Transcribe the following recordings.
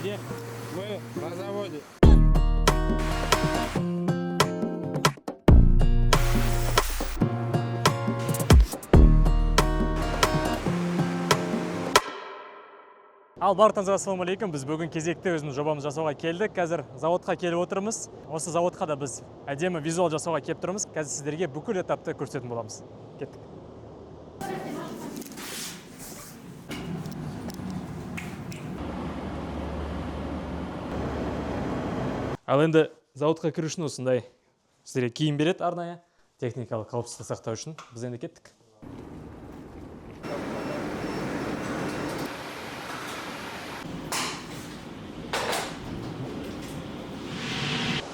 где мы на заводе. Ал барлықтарыңызға ассалаумағалейкум. Біз бүгін кезекті өзіміз жобамыз жасауға келдік. Қазір заводқа келіп отырмыз. Осы заводқа да біз әдемі визуал жасауға келіп тұрмыз. Қазір сіздерге бүкіл этапты көрсететін боламыз. Кеттік. Ал енді заводқа кіру үшін осындай сіздерге киім береді арнайы, техникалық қауіпсіздікті сақтау үшін. Біз енді кеттік.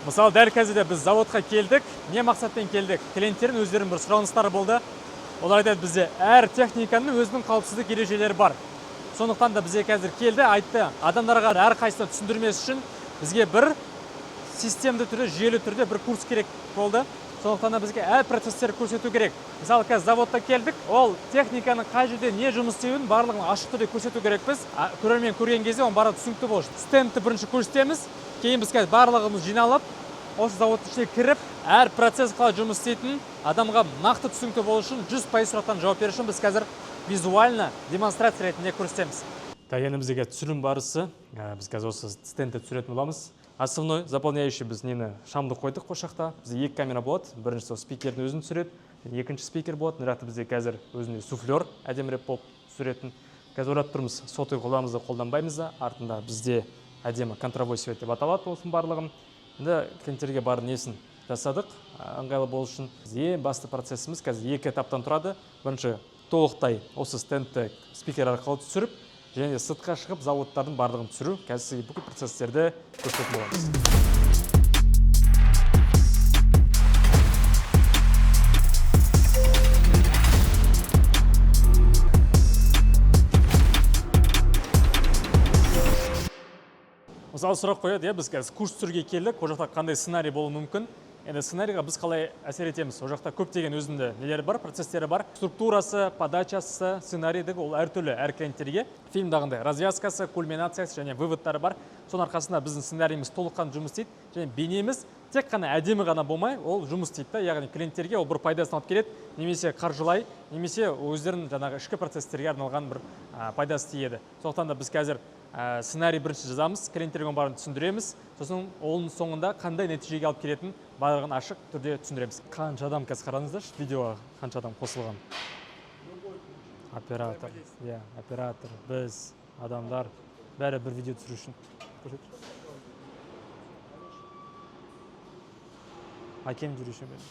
Мысалы, дәл қазірде біз заводқа келдік. Не мақсатпен келдік? Клиенттердің өздерінің бір сұраныстары болды. Олар айтады, бізде әр техниканың өзінің қауіпсіздік ережелері бар. Сондықтан да бізге қазір келді, айтты, адамдарға әр қайсыны түсіндірмес үшін бізге бір системді түрде, жүйелі түрде бір курс керек болды. Сондықтан да бізге әр процесстер көрсету керек. Мысалы, қазір заводта келдік, ол техниканың қай жерде не жұмыс істеуін барлығын ашық түрде көрсету керекпіз. Көрермен көрген кезде оның барлығы түсінікті болсын. Стендті бірінші көрсетеміз, кейін біз қазір барлығымыз жиналып, осы заводтың ішіне кіріп, әр процесс қалай жұмыс істейтінін адамға нақты түсінікті болу үшін 100% сұрақтан жауап беру үшін біз қазір визуально демонстрация ретінде көрсетеміз. Енді бізге түсірілім барысы, біз қазір осы стендті түсіретін боламыз. Основной заполняющий біз нені шамды қойдық қошақта. Бізде екі камера болады. Біріншісі спикердің өзін түсіреді, екінші спикер болады. Мына жақта бізде қазір өзінде суфлер әдемірек болып түсіретін. Қазір ойлап тұрмыз, сотый қоламызды қолданбаймыз да, артында бізде әдемі контровой свет деп аталады болсын барлығын. Енді клиенттерге бар несін жасадық, ыңғайлы болу үшін. Ең басты процессіміз қазір екі этаптан тұрады. Бірінші толықтай осы стендті спикер арқылы түсіріп, және сыртқа шығып заводтардың барлығын түсіру. Қазір сізге бүкіл процесстерді көрсететін боламыз. Мысалы сұрақ қояды, біз қазір курс түсіруге келдік, ол жақта қандай сценарий болуы мүмкін. Енді сценарийға біз қалай әсер етеміз? Ол жақта көптеген өзінде нелері бар, процесстері бар. Структурасы, подачасы, сценарийдегі ол әртүрлі әр клиенттерге. Фильмдағындай развязкасы, кульминациясы және выводтары бар. Соның арқасында біздің сценарийіміз толыққан жұмыс істейді. Және бейнеміз тек қана әдемі ғана болмай, ол жұмыс істейді. Яғни клиенттерге ол бір пайдасын алып келеді, немесе қаржылай, немесе өздерінің жаңағы ішкі процесстерге арналған бір пайдасы тиеді. Сондықтан да біз қазір сценарий бірінші жазамыз, клиенттерге барын түсіндіреміз, сосын оның соңында қандай нәтижеге алып келетінін барлығын ашық түрде түсіндіреміз. Қанша адам қазір қараңыздаршы, видеоға қанша адам қосылған. Оператор, оператор, біз, адамдар, бәрі бір видео түсіру үшін. Әкем жүруші мен.